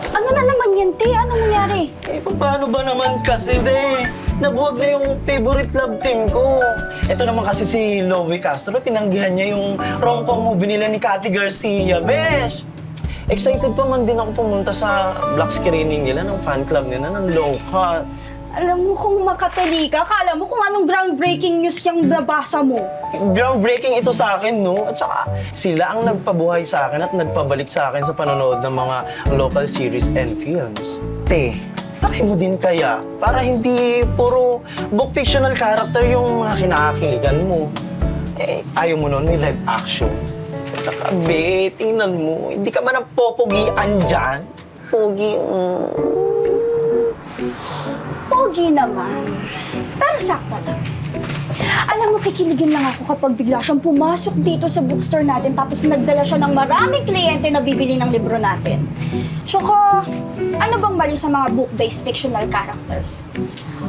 Ano na naman yan, te? Ano nangyari? Eh, paano ba naman kasi, be? Nabuwag na yung favorite love team ko. Ito naman kasi si Loie Castro, tinanggihan niya yung rom-com movie nila ni Cathy Garcia, besh! Excited pa man din ako pumunta sa black screening nila ng fan club nila ng Low Cut. Alam mo kung makatali ka, kala mo kung anong groundbreaking news yung nabasa mo. Groundbreaking ito sa akin, no? At saka sila ang nagpabuhay sa akin at nagpabalik sa akin sa panonood ng mga local series and films. Try mo din kaya para hindi puro book fictional character yung mga kinakakiligan mo. Eh, ayaw mo nun, may live action. At saka, be, tingnan mo, hindi ka man ang popogian dyan. Pogi, Pogi naman. Pero sakto lang. Alam mo, kikiligin lang ako kapag bigla siyang pumasok dito sa bookstore natin tapos nagdala siya ng maraming kliyente na bibili ng libro natin. Tsaka, ano bang mali sa mga book-based fictional characters?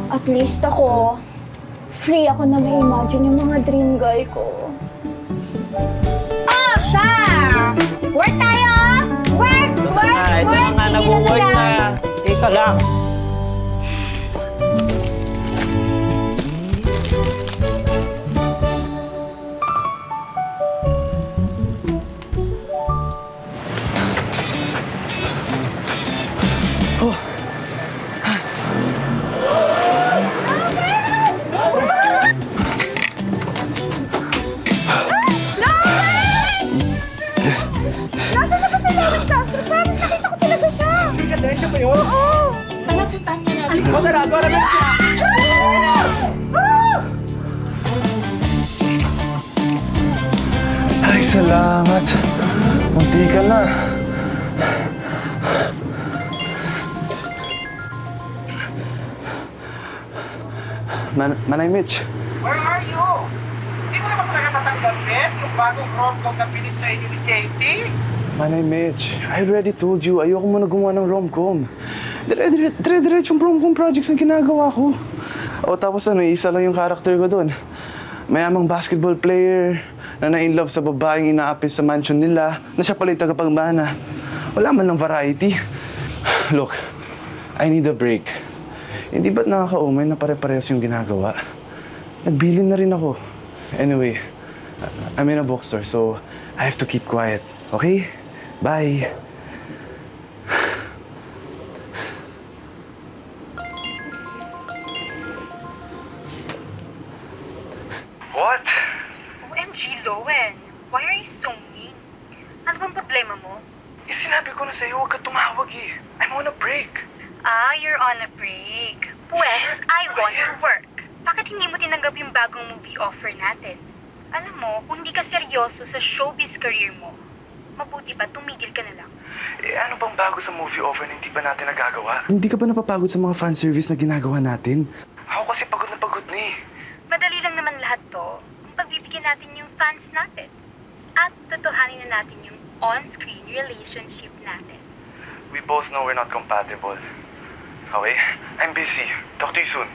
At least ako, free ako na may imagine yung mga dream guy ko. Oh, siya! Work tayo! Work! Work! ito Work! nga, nabuwork na. Ika lang. Nasaan na ba si Loie Castro? Promise, nakita ko talaga siya. Siya ba yun? Oo! Tara, puntahan niya natin. O, tara, na siya. Ay, salamat. Munti ka na. Manay Mitch. Where are you? Hindi mo naman talaga tatanggapin yung bagong rom-com na pilit sa inyo ni Katie? Manay Mitch, I already told you, ayoko mo na gumawa ng rom-com. Dire-diretsong rom-com projects ang ginagawa ko. O tapos ano, isa lang yung character ko doon. Mayamang basketball player na na-inlove sa babaeng inaapis sa mansion nila na siya pala yung tagapagmana. Wala man lang variety. Look, I need a break. Hindi ba't nakaka-umay na pare-parehas yung ginagawa? Nagbilin na rin ako. Anyway, I'm in a bookstore, so I have to keep quiet. Okay? Bye. What? OMG, Lowen. Why are you so mean? Ano bang problema mo? Eh, sinabi ko na sa'yo, huwag ka tumawag eh. I'm on a break. Ah, you're on a break. Pues, I want to work. Bakit hindi mo tinanggap yung bagong movie offer natin? Alam mo, kung hindi ka seryoso sa showbiz career mo, mabuti pa tumigil ka na lang. Eh, ano bang bago sa movie offer na hindi pa natin nagagawa? Hindi ka ba napapagod sa mga fan service na ginagawa natin? Ako kasi pagod na eh. Madali lang naman lahat to. Kung pagbibigyan natin yung fans natin. At totohanin na natin yung on-screen relationship natin. We both know we're not compatible. Okay? I'm busy. Talk to you soon.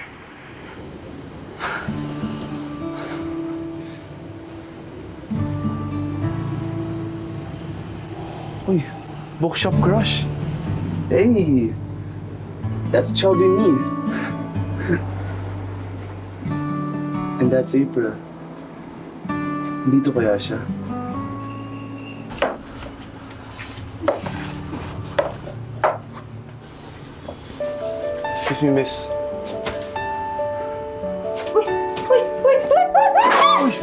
Uy, bookshop crush. Hey, that's chubby me. And that's April. Dito kaya siya? Excuse me, miss. Uy! Uy! Uy! Uy!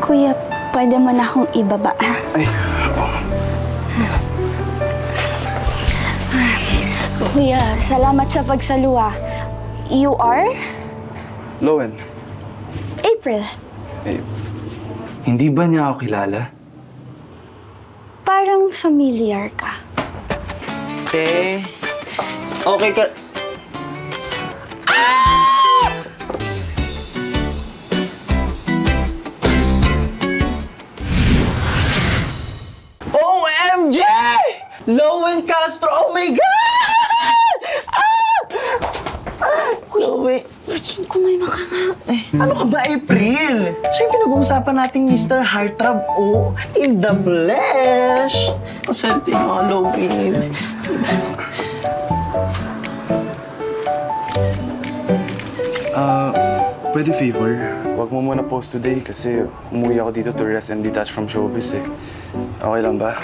Kuya, pwede mo na akong ibaba. Ay, Kuya, salamat sa pagsaluwa. You are? Lowen. April. Eh, hindi ba niya ako kilala? Parang familiar ka. Okay ka... OMG! Lowen Castro! Oh my God! Lowen... Kumalma ka nga. Ano ka ba, April? Siya yung pinag-uusapan nating Mr. Heartthrob, oh, in the flesh. Ang swerte yung Halloween. Pwede favor. Huwag mo muna post today kasi umuwi ako dito to rest and detach from showbiz eh. Okay lang ba?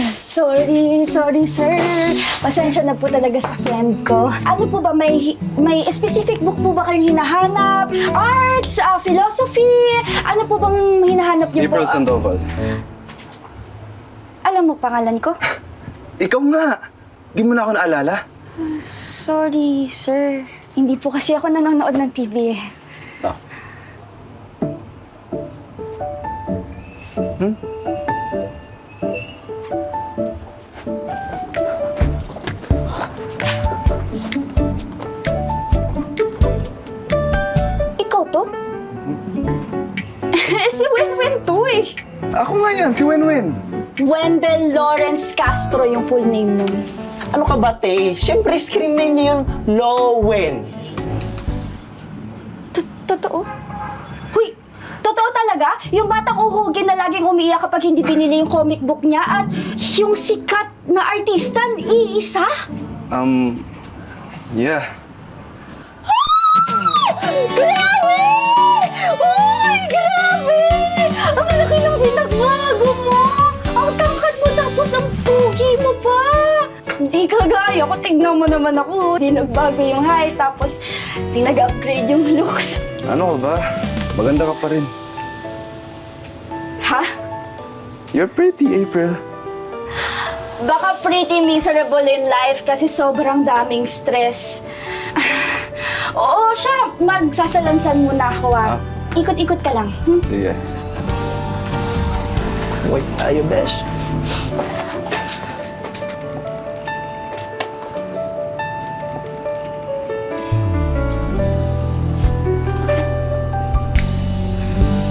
Sorry, sir. Pasensya na po talaga sa friend ko. Ano po ba, may specific book po ba kayong hinahanap? Arts, philosophy? Ano po bang hinahanap niyo po? April Sandoval. Alam mo pangalan ko? Ikaw nga! Di mo na ako naalala? Sorry, sir. Hindi po kasi ako nanonood ng TV eh. Ah. Ikaw to? Si Wenwen to eh. Ako nga yan, si Wenwen. Wendell Lawrence Castro yung full name nun. Ano ka ba, te? Siyempre, screen name niya yung Lowen. Totoo? Huy! Totoo talaga? Yung batang uhugin na laging umiiyak kapag hindi binili yung comic book niya at yung sikat na artista, iisa? Yeah. Grabe! Uy, grabe! Ang laki ng pinagbago mo! Ang tangkad mo tapos ang pugi mo pa! Hindi kagaya ko, tignan mo naman ako. Di nagbago yung height, tapos di nag-upgrade yung looks. Ano ka ba? Maganda ka pa rin. Ha? You're pretty, April. Baka pretty miserable in life kasi sobrang daming stress. Oo siya, magsasalansan muna ako ah. Ikot-ikot ka lang. Sige. Wait tayo, besh.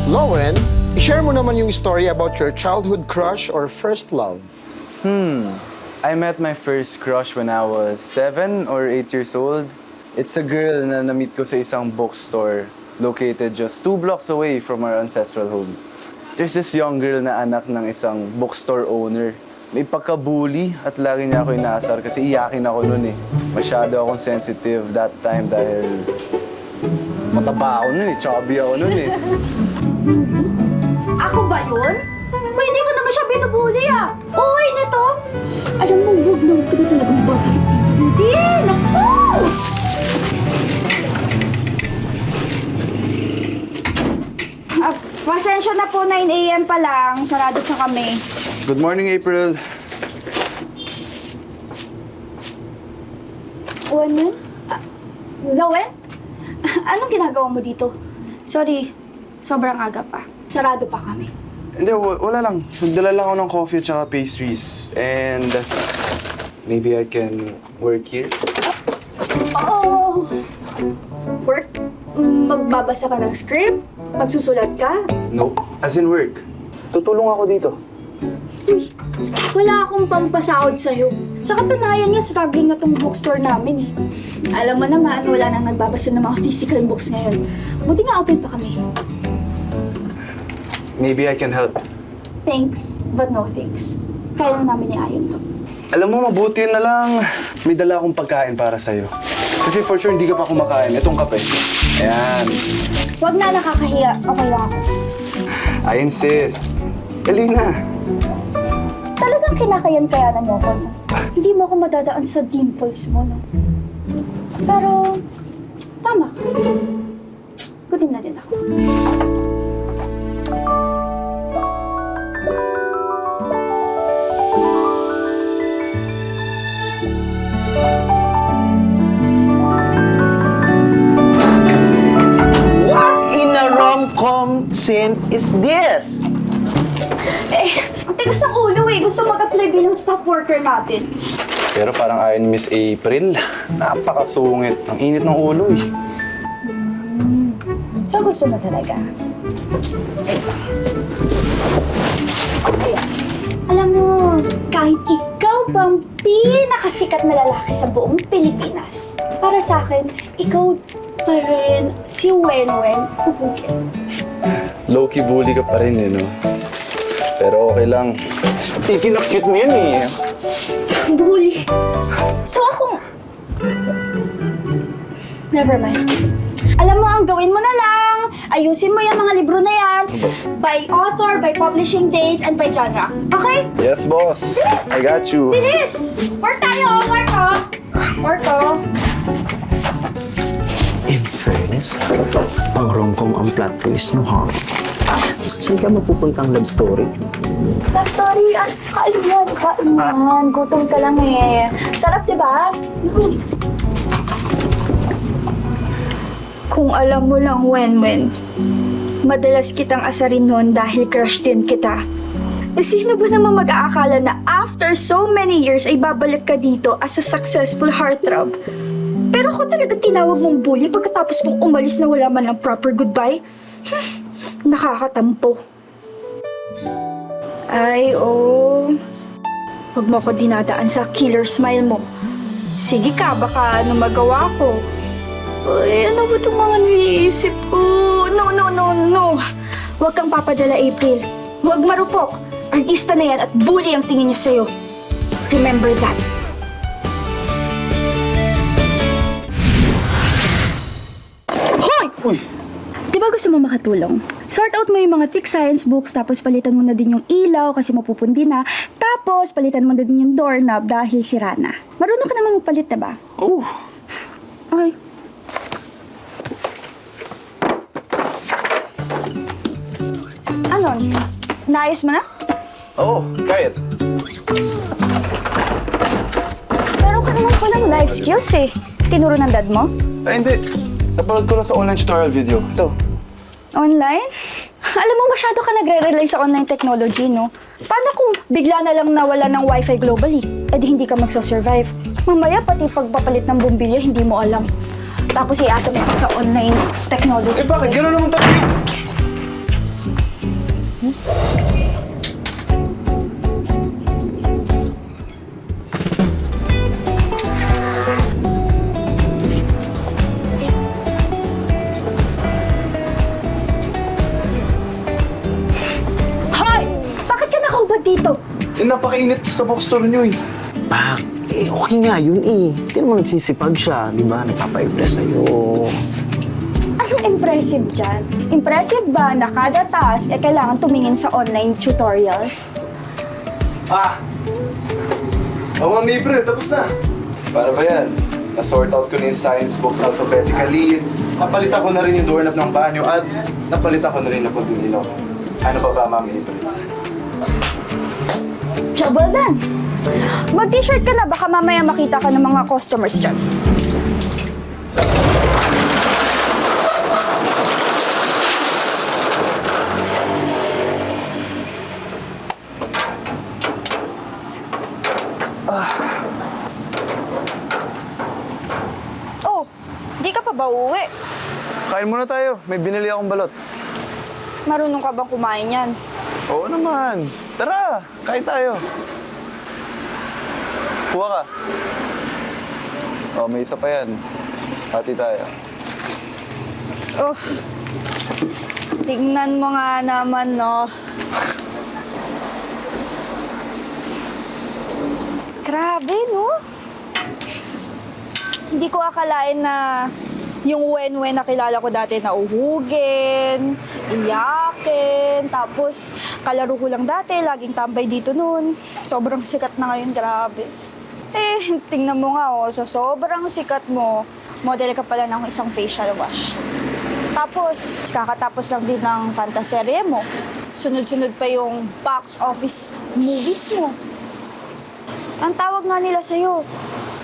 Lowen, i-share mo naman yung story about your childhood crush or first love. I met my first crush when I was 7 or 8 years old. It's a girl na na-meet ko sa isang bookstore located just 2 blocks away from our ancestral home. There's this young girl na anak ng isang bookstore owner. May pagka-bully at lagi niya ako inaasar kasi iyakin ako nun eh. Masyado akong sensitive that time dahil mataba ako nun eh, chubby ako nun eh. Ako ba yun? Ba, hindi ko naman siya binubuli ah. Uy, nito! Alam mo, huwag na huwag ka na talagang babalik dito. Hindi! Naku! Pasensya na po, 9 a.m. pa lang. Sarado pa kami. Good morning, April. Lowen? Lowen? Anong ginagawa mo dito? Sorry, sobrang aga pa. Sarado pa kami. Hindi, wala lang. Nagdala lang ako ng coffee at saka pastries. And maybe I can work here? Oo. Work? Magbabasa ka ng script? Magsusulat ka? No. As in work. Tutulong ako dito. Uy, wala akong pampasahod sa'yo. Sa katunayan nga, struggling na tong bookstore namin eh. Alam mo naman, wala nang nagbabasa ng mga physical books ngayon. Buti nga open pa kami. Maybe I can help. Thanks, but no thanks. Kaya na namin ni Ayon to. Alam mo, mabuti na lang. May dala akong pagkain para sa'yo. Kasi for sure, hindi ka pa kumakain. Itong kape. Ayan. Huwag na, nakakahiya. Okay lang ako. I insist. Dali na. Talagang kinakayan-kayanan mo ko, no? Hindi mo ako madadaan sa dimples mo, no? Pero, tama ka. Gutom na din ako. What in a rom-com scene is this? Eh, ang tigas ng ulo eh. Gusto mag-apply bilang staff worker natin. Pero parang ayaw ni Miss April. Napakasungit. Ang init ng ulo eh. So, gusto mo talaga? Ayan. Alam mo, kahit ikaw bang pinakasikat na lalaki sa buong Pilipinas? Para sa akin, ikaw pa rin si Wenwen Uhugin. Low-key bully ka pa rin eh, no? Pero okay lang. Ikinakit mo yan eh. Bully. So ako... Never mind. Alam mo, ang gawin mo na lang, ayusin mo yung mga libro na yan by author, by publishing dates, and by genre. Okay? Yes, boss. I got you. Bilis! Work tayo! Work oh! Work oh! In fairness, pang rom-com ang plot twist nyo, ha? Saan ka mapupuntang love story? Sorry, kain yan. Gutom ka lang eh. Sarap, di ba? Kung alam mo lang, Wenwen, madalas kitang asarin noon dahil crush din kita. Sino ba naman mag-aakala na after so many years ay babalik ka dito as a successful heartthrob? Pero ako talaga tinawag mong bully pagkatapos mong umalis na wala man lang proper goodbye? Nakakatampo. Ay, oh. Huwag mo ako dinadaan sa killer smile mo. Sige ka, baka ano magawa ko. Ay, ano ba itong mga naiisip ko? No. Huwag kang papadala, April. Huwag marupok. Artista na yan at bully ang tingin niya sa'yo. Remember that. Hoy! Uy! Di ba gusto mo makatulong? Sort out mo yung mga thick science books, tapos palitan mo na din yung ilaw kasi mapupundi na. Tapos palitan mo na din yung doorknob dahil sira na. Marunong ka naman magpalit, diba? Oh! Okay. Ano? Naayos mo na? Oh, kaya. Meron ka naman palang life skills eh. Tinuro ng dad mo? Ay, hindi. Napanood ko lang sa online tutorial video. Ito. Online? Alam mo, masyado ka nagre-rely sa online technology, no? Paano kung bigla na lang nawala ng wifi globally? Eh di hindi ka magso-survive. Mamaya pati pagpapalit ng bumbilya, hindi mo alam. Tapos iasa mo pa sa online technology. Eh, bakit? Gano'n naman tayo. Hoy! Bakit ka nakaubad dito? Eh, napakainit sa bookstore nyo eh. Pak, okay nga yun eh. Hindi naman nagsisipag siya, di ba? Nagpapa-impress sa'yo. Anong impressive dyan? Impressive ba na kada task kailangan tumingin sa online tutorials? Oo nga, April, tapos na. Para ba yan? Na-sort out ko na yung science books alphabetically. Napalitan ko na rin yung doorknob ng banyo at napalitan ko na rin ang kunting ilaw. Ano pa ba, Ma'am April? Trouble done. Mag-t-shirt ka na, baka mamaya makita ka ng mga customers dyan. Oh, di ka pa ba uuwi? Kain muna tayo. May binili akong balot. Marunong ka bang kumain yan? Oo naman. Tara, kain tayo. Kuha ka. Oh, may isa pa yan. Hati tayo. Oh, tignan mo nga naman, no? Grabe, no? Hindi ko akalain na yung Wenwen na kilala ko dati na uhugin, iyakin, tapos kalaro ko lang dati, laging tambay dito noon. Sobrang sikat na ngayon, grabe. Eh, tingnan mo nga, oh, sa sobrang sikat mo, model ka pala ng isang facial wash. Tapos, kakatapos lang din ng fantaserye mo. Sunod-sunod pa yung box office movies mo. Ang tawag nga nila sa'yo,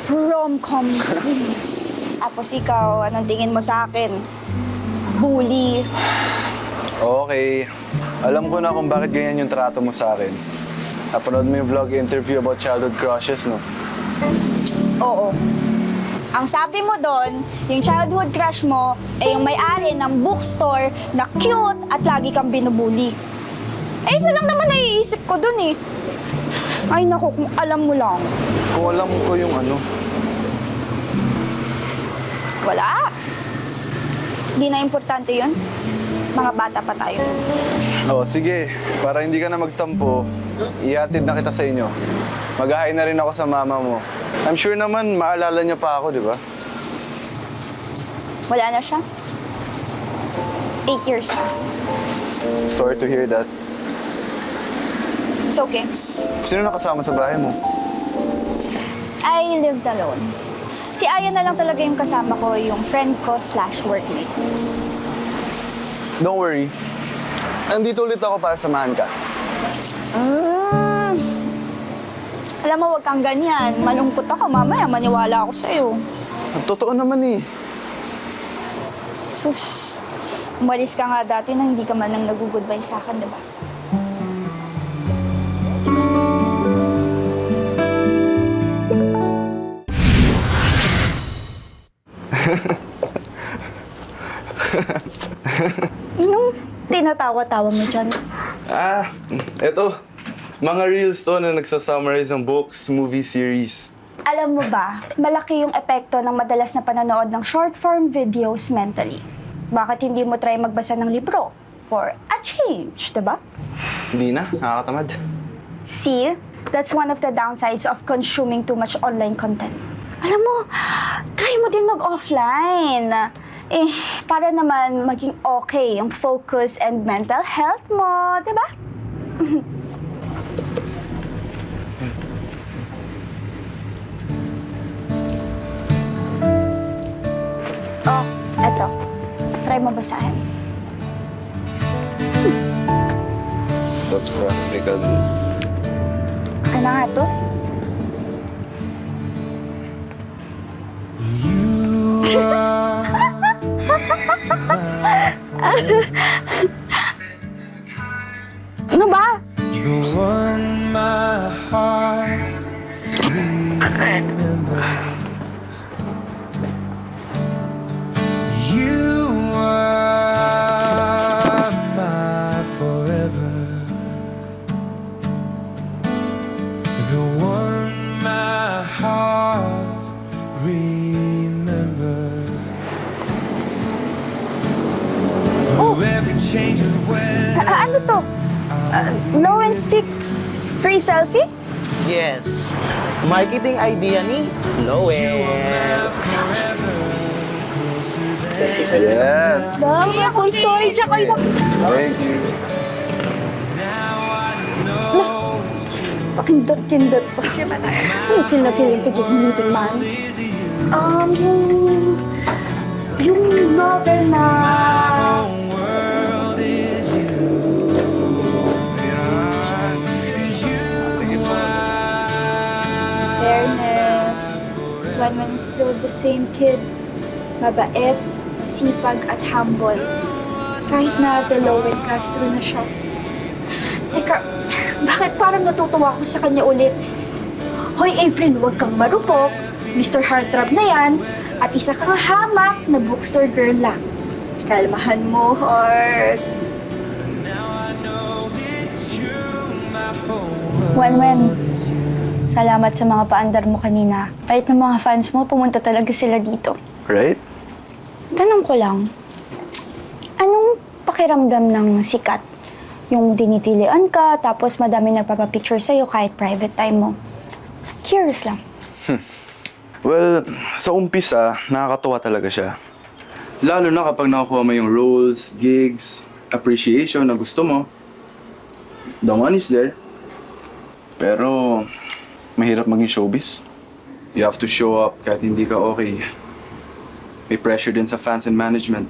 rom-com movies. Tapos ikaw, anong tingin mo sa akin? Bully. Okay. Alam ko na kung bakit ganyan yung trato mo sa akin. Napanood mo yung vlog interview about childhood crushes, no? Oo. Ang sabi mo doon, yung childhood crush mo ay yung may-ari ng bookstore na cute at lagi kang binubuli. Eh, isa lang naman naiisip ko doon eh. Ay naku, kung alam mo lang. Kung alam ko yung ano. Wala. Di na importante yun. Mga bata pa tayo. Oh, sige. Para hindi ka na magtampo, ihatid na kita sa inyo. Mag-hi na rin ako sa mama mo. I'm sure naman maalala niya pa ako, di ba? Wala na siya. 8 years na. Sorry to hear that. It's okay. Sino nakasama sa bahay mo? I lived alone. Si Aya na lang talaga yung kasama ko, yung friend ko / workmate. Don't worry. Andito ulit ako para samahan ka. Alam mo, wag kang ganyan. Malungkot ako. Mamaya, maniwala ako sa'yo. Totoo naman eh. Sus, umalis ka nga dati na hindi ka man nang nag-goodbye sa akin, diba? Anong tinatawa-tawa mo dyan? Eto. Mga reels to na nagsasummarize ng books, movie series. Alam mo ba, malaki yung epekto ng madalas na panonood ng short-form videos mentally. Bakit hindi mo try magbasa ng libro? For a change, diba? Hindi na, nakakatamad. See, that's one of the downsides of consuming too much online content. Alam mo, try mo din mag-offline. Para naman maging okay yung focus and mental health mo, diba? Oh, eto. Try mo basahin. That's practical. Ano nga to? Ano ba? The one my heart remember. You are my forever. The one my heart remember. For every change of weather. Ano to? Lauren speaks free selfie? Yes. Marketing idea ni Noel. Yes. Dami, full story siya ko isang... Thank you. Pakindot-kindot pa. Ano feel na feel yung pagiging man? Yung novel na... Fairness, one man is still the same kid. Mabait, sipag at humble. Kahit na Delowen Castro na siya. Teka, bakit parang natutuwa ako sa kanya ulit? Hoy April, huwag kang marupok. Mr. Heartthrob na yan. At isa kang hamak na bookstore girl lang. Kalmahan mo, Heart. Wen, salamat sa mga paandar mo kanina. Kahit ng mga fans mo, pumunta talaga sila dito. Right? Tanong ko lang, anong pakiramdam ng sikat? Yung dinitilian ka, tapos madami nagpapapicture sa'yo kahit private time mo. Curious lang. Well, sa umpisa, nakakatuwa talaga siya. Lalo na kapag nakakuha mo yung roles, gigs, appreciation na gusto mo. The money's there. Pero, mahirap maging showbiz. You have to show up kahit hindi ka okay. May pressure din sa fans and management.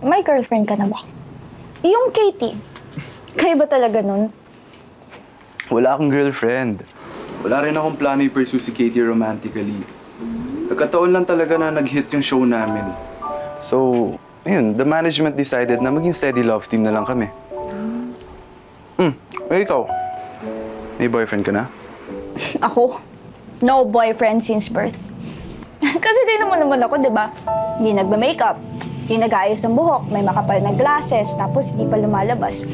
May girlfriend ka na ba? Yung Katie. Kayo ba talaga nun? Wala akong girlfriend. Wala rin akong plano i-pursue si Katie romantically. Nagkataon lang talaga na nag-hit yung show namin. So, ayun, the management decided na maging steady love team na lang kami. Ikaw, may boyfriend ka na? Ako? No boyfriend since birth. Kasi di naman ako, di ba? Hindi nagba-makeup, hindi nag-aayos ng buhok, may makapal na glasses, tapos hindi pa lumalabas.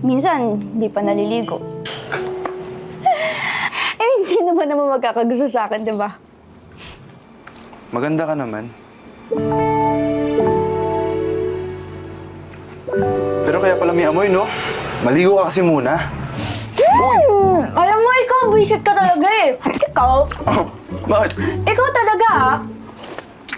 Minsan, hindi pa naliligo. Sino ba naman magkakagusto sa akin, di ba? Maganda ka naman. Pero kaya pala may amoy, no? Maligo ka kasi muna. Alam mo, ikaw, visit ka talaga eh. Ikaw, Bakit? ikaw talaga ah.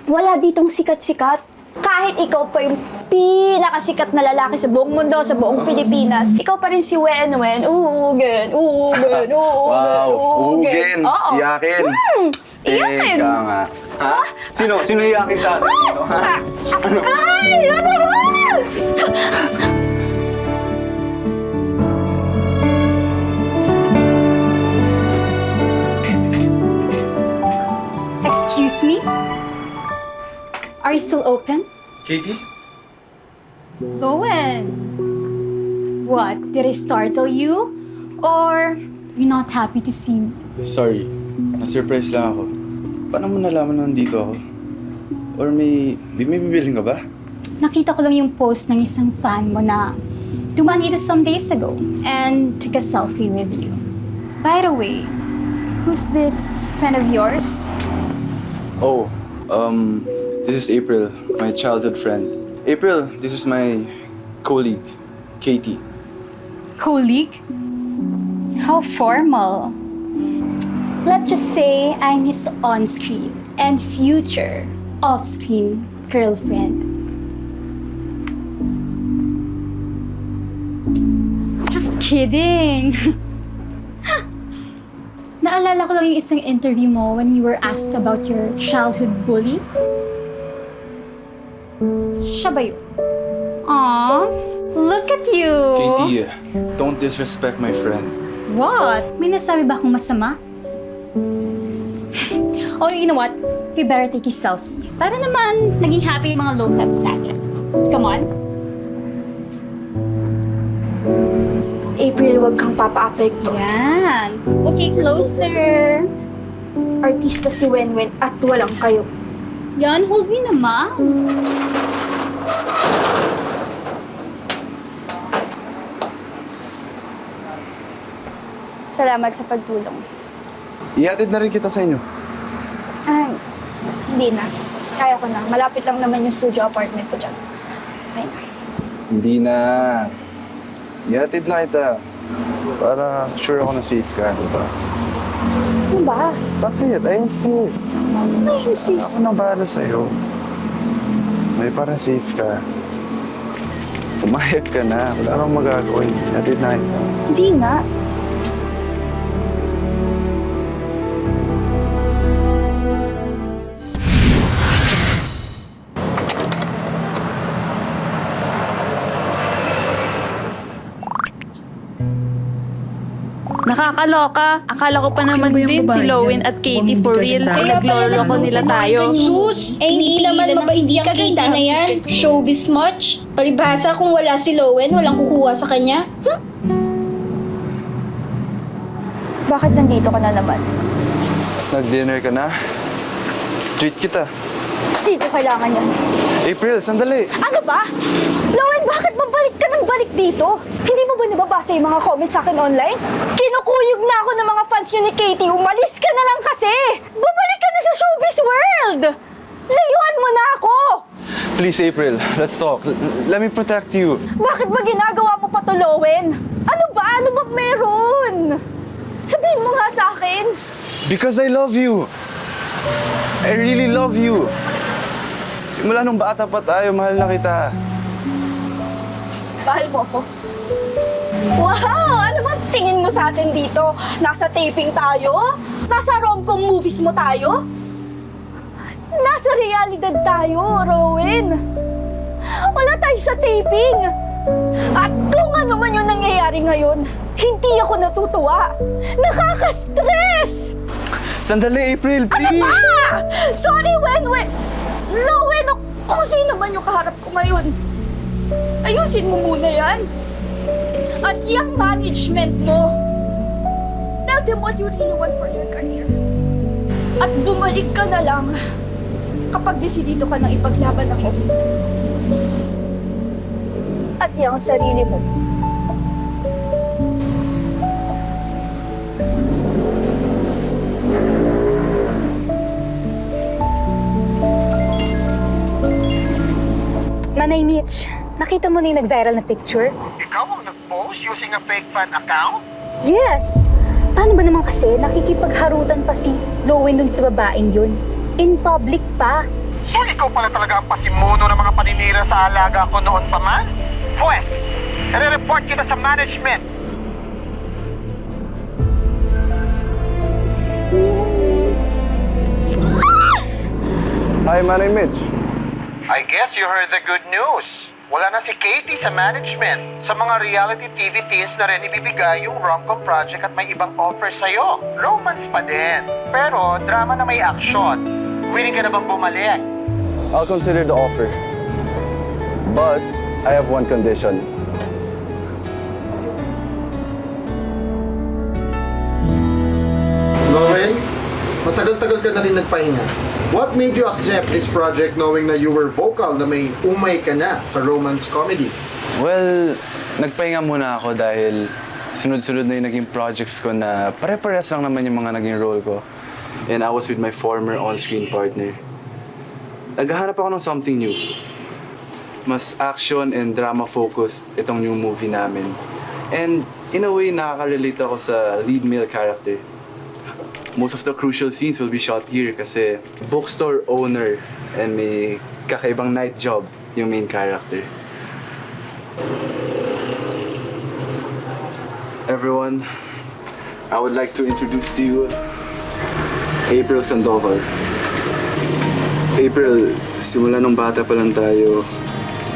Wala ditong sikat-sikat. Kahit ikaw pa yung pinakasikat na lalaki sa buong mundo, sa buong Pilipinas, ikaw pa rin si Wen-Wen. Ugen, ugen, ugen, Wow, ugin, Oo. iyakin. Iyakin. Teka nga. Ha? Sino iyakin sa atin? Sino, ha? Ay, ano ba? Excuse me? Are you still open? Katie? Lowen! What? Did I startle you? Or you're not happy to see me? Sorry, na-surprise lang ako. Paano mo nalaman na nandito ako? Or may bibilhin ka ba? Nakita ko lang yung post ng isang fan mo na dumaan dito some days ago and took a selfie with you. By the way, who's this friend of yours? Oh, this is April, my childhood friend. April, this is my colleague, Katie. Colleague? How formal. Let's just say I'm his on-screen and future off-screen girlfriend. Just kidding. Naalala ko lang yung isang interview mo when you were asked about your childhood bully. Siya ba yun? Aww, look at you! Katie, don't disrespect my friend. What? May nasabi ba akong masama? Oh, you know what? We better take a selfie. Para naman naging happy yung mga low-cuts natin. Come on. April, wag kang papa-apekto. Yan. Okay, closer. Artista si Wen-Wen at walang kayo. Yan, hold me naman. Salamat sa pagtulong. Ihatid na rin kita sa inyo. Ay, hindi na. Kaya ko na. Malapit lang naman yung studio apartment ko dyan. Ay na. Hindi na. Ihatid na kita. Para sure ako na safe ka, di ba? Ano ba? Bakit? I insist. I insist. Ako nang bahala sa'yo. May para safe ka. Pumayag ka na. Wala kang magagawin. Ihatid na kita. Hindi nga. Nakakaloka. Akala ko pa naman ba yung din si babae Lowen yan? at Katie Mukhang for hindi real. kaganda. Nagloloko nila tayo. Sus! Hindi naman mabait ang Katie na yan. Showbiz much? Palibhasa kung wala si Lowen, walang kukuha sa kanya. Bakit nandito ka na naman? Nag-dinner ka na? Treat kita. Hindi ko kailangan yan. April, sandali. Ano ba? Lowen, bakit babalik ka ng balik dito? Hindi mo ba nababasa yung mga comments sa akin online? Kinukuyog na ako ng mga fans nyo ni Katie. Umalis ka na lang kasi! Babalik ka na sa showbiz world! Layuan mo na ako! Please, April, let's talk. Let me protect you. Bakit ba ginagawa mo pa to, Lowen? Ano ba? Ano bang meron? Sabihin mo nga sa akin. Because I love you. I really love you. Simula nung bata pa tayo, mahal na kita. Mahal mo ako. Wow! Ano bang tingin mo sa atin dito? Nasa taping tayo? Nasa rom-com movies mo tayo? Nasa realidad tayo, Rowan. Wala tayo sa taping. At kung ano man yung nangyayari ngayon, hindi ako natutuwa. Nakaka-stress! Sandali, April, Ano please! ba? Sorry, Wen-Wen! Lowen, o kung sino man yung kaharap ko ngayon. Ayusin mo muna yan. At yung management mo, tell them what you really want for your career. At bumalik ka na lang kapag desidido ka nang ipaglaban ako. At yung sarili mo. Manay Mitch, nakita mo na yung nag-viral na picture? Ikaw ang nag-post using a fake fan account? Yes! Paano ba naman kasi nakikipagharutan pa si Lowen dun sa babaeng yun? In public pa. So ikaw pala talaga ang pasimuno ng mga paninira sa alaga ko noon pa man? Pwes, nare-report kita sa management. Hi, Manay Mitch. I guess you heard the good news. Wala na si Katie sa management. Sa mga reality TV teens na rin ibibigay yung rom-com project at may ibang offer sa'yo. Romance pa din. Pero drama na may action. Willing ka na bang bumalik? I'll consider the offer. But I have one condition. Lowen, matagal-tagal ka na rin nagpahinga. What made you accept this project knowing na you were vocal na may umay ka na sa romance comedy? Well, nagpahinga muna ako dahil sunod-sunod na yung naging projects ko na pare-parehas lang naman yung mga naging role ko. And I was with my former on-screen partner. Naghahanap ako ng something new. Mas action and drama-focused itong new movie namin. And in a way, nakaka-relate ako sa lead male character. Most of the crucial scenes will be shot here kasi bookstore owner and may kakaibang night job yung main character. Everyone, I would like to introduce to you April Sandoval. April, simula nung bata pa lang tayo,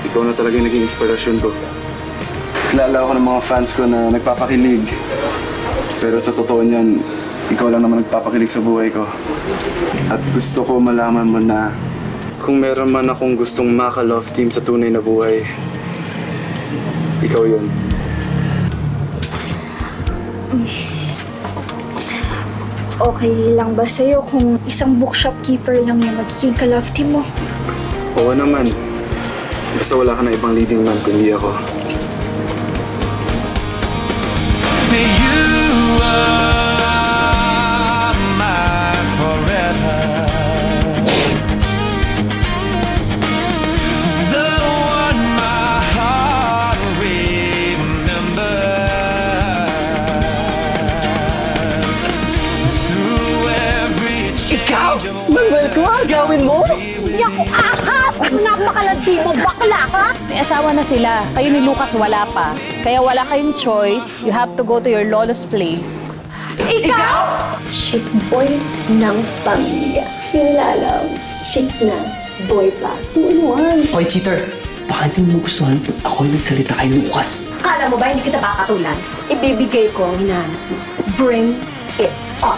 ikaw na talaga yung naging inspirasyon ko. Kilala ako ng mga fans ko na nagpapakilig. Pero sa totoo niyan, ikaw lang naman nagpapakilig sa buhay ko. At gusto ko malaman mo na kung meron man akong gustong maka-love team sa tunay na buhay, ikaw yun. Okay lang ba sa'yo kung isang bookshop keeper lang yung magiging ka-love team mo? Oo naman. Basta wala ka na ibang leading man kundi ako. You are my forever. The one my heart remembers. Through every Ikaw? Manuel ko, gawin mo? Hindi ako ahas! Napakalandi mo, bakla ka! May asawa na sila. Kayo ni Lucas wala pa. Kaya wala kayong choice. You have to go to your lolo's place. Chick boy ng pamilya. Nilalang, chick na boy pa. 2-in-1. Hoy, cheater! Baka hindi mo gustuhan pag ako yung nagsalita kay Lucas. Kala mo ba hindi kita kakatulan? Ibibigay ko ang hinahanap mo. Bring it up.